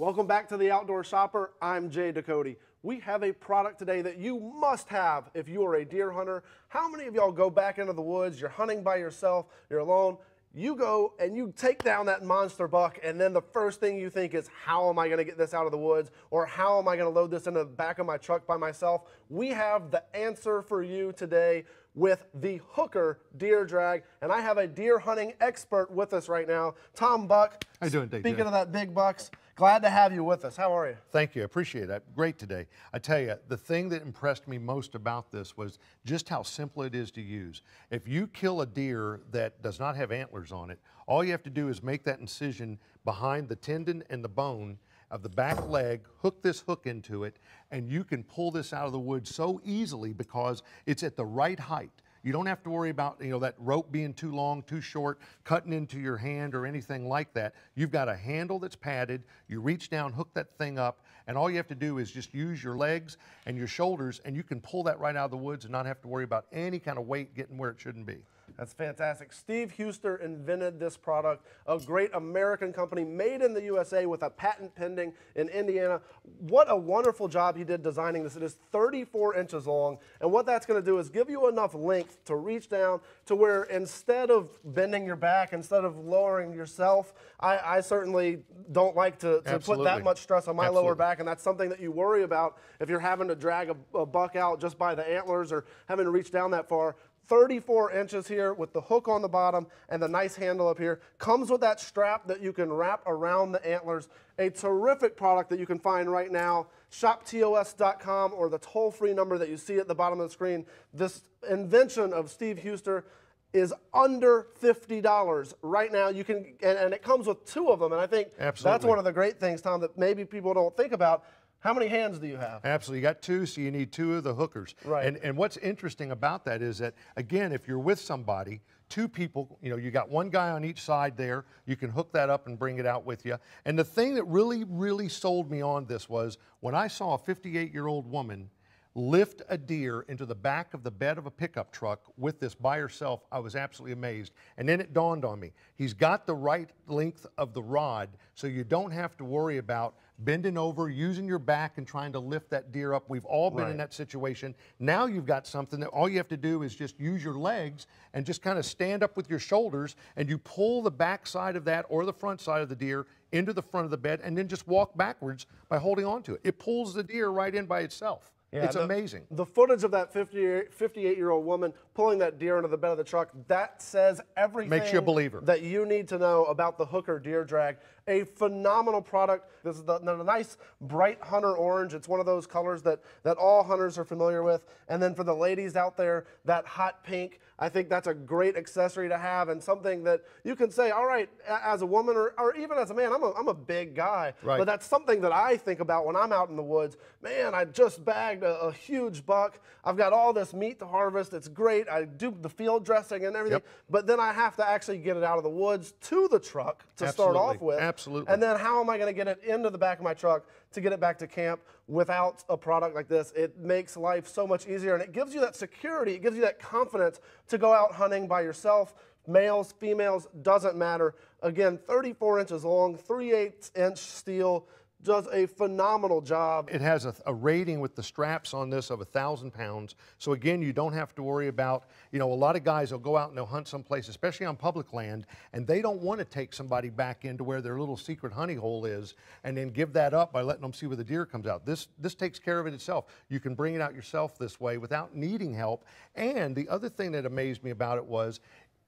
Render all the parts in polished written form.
Welcome back to the Outdoor Shopper. I'm Jay Ducote. We have a product today that you must have if you are a deer hunter. How many of y'all go back into the woods, you're hunting by yourself, you're alone, you go and you take down that monster buck, and then the first thing you think is, how am I going to get this out of the woods, or how am I going to load this into the back of my truck by myself? We have the answer for you today with the Hooker deer drag, and I have a deer hunting expert with us right now, Tom Buck. How you doing, Dave? Speaking of that big bucks, glad to have you with us. How are you? Thank you. I appreciate it. Great today. I tell you, the thing that impressed me most about this was just how simple it is to use. If you kill a deer that does not have antlers on it, all you have to do is make that incision behind the tendon and the bone of the back leg, hook this hook into it, and you can pull this out of the woods so easily because it's at the right height. You don't have to worry about, that rope being too long, too short, cutting into your hand or anything like that. You've got a handle that's padded. You reach down, hook that thing up, and all you have to do is just use your legs and your shoulders, and you can pull that right out of the woods and not have to worry about any kind of weight getting where it shouldn't be. That's fantastic. Steve Huster invented this product, a great American company made in the USA with a patent pending in Indiana. What a wonderful job he did designing this. It is 34 inches long, and what that's going to do is give you enough length to reach down to where instead of bending your back, instead of lowering yourself, I certainly don't like to put that much stress on my lower back, and that's something that you worry about if you're having to drag a buck out just by the antlers or having to reach down that far. 34 inches here with the hook on the bottom and the nice handle up here. Comes with that strap that you can wrap around the antlers. A terrific product that you can find right now. ShopTOS.com or the toll-free number that you see at the bottom of the screen. This invention of Steve Huster is under $50 right now. You can, and it comes with two of them, and I think that's one of the great things, Tom, that maybe people don't think about. How many hands do you have? Absolutely. You got two, so you need two of the hookers. Right. And what's interesting about that is that, again, if you're with somebody, two people, you got one guy on each side there, you can hook that up and bring it out with you. And the thing that really, really sold me on this was when I saw a 58-year-old woman lift a deer into the back of the bed of a pickup truck with this by herself, I was absolutely amazed. And then it dawned on me, he's got the right length of the rod, so you don't have to worry about bending over, using your back and trying to lift that deer up. We've all been in that situation. Now you've got something that all you have to do is just use your legs and just kind of stand up with your shoulders, and you pull the back side of that or the front side of the deer into the front of the bed and then just walk backwards by holding on to it. It pulls the deer right in by itself. Yeah, it's amazing. The footage of that 58-year-old woman pulling that deer into the bed of the truck, that says everything. Makes you a believer. That you need to know about the Hooker deer drag. A phenomenal product. This is the nice bright hunter orange. It's one of those colors that all hunters are familiar with. And then for the ladies out there, that hot pink. I think that's a great accessory to have and something that you can say, all right, as a woman or even as a man, I'm a big guy. Right. But that's something that I think about when I'm out in the woods. Man, I just bagged a huge buck. I've got all this meat to harvest. It's great. I do the field dressing and everything. Yep. But then I have to actually get it out of the woods to the truck to start off with. Absolutely. And then how am I going to get it into the back of my truck to get it back to camp without a product like this? It makes life so much easier, and it gives you that security. It gives you that confidence to go out hunting by yourself. Males, females, doesn't matter. Again, 34 inches long, 3/8 inch steel. Does a phenomenal job. It has a rating with the straps on this of 1,000 pounds. So again, you don't have to worry about, a lot of guys will go out and they'll hunt someplace, especially on public land, and they don't want to take somebody back into where their little secret honey hole is and then give that up by letting them see where the deer comes out. This takes care of it itself. You can bring it out yourself this way without needing help. And the other thing that amazed me about it was,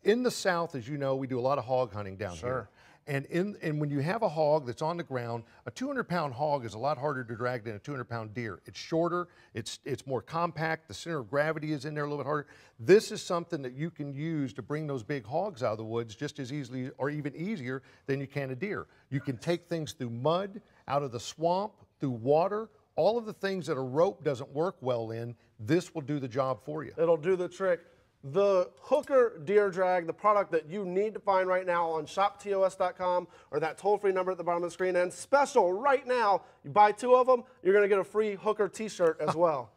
in the South, as you know, we do a lot of hog hunting down here. And when you have a hog that's on the ground, a 200-pound hog is a lot harder to drag than a 200-pound deer. It's shorter, it's more compact, the center of gravity is in there a little bit harder. This is something that you can use to bring those big hogs out of the woods just as easily or even easier than you can a deer. You can take things through mud, out of the swamp, through water, all of the things that a rope doesn't work well in, this will do the job for you. It'll do the trick. The Hooker deer drag, the product that you need to find right now on ShopTOS.com or that toll-free number at the bottom of the screen. And special right now, you buy two of them, you're going to get a free Hooker t-shirt as well.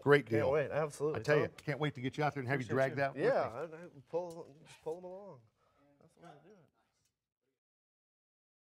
Great deal. Can't wait, absolutely. I tell you, can't wait to get you out there and have you drag that with me. Yeah, just pull them along.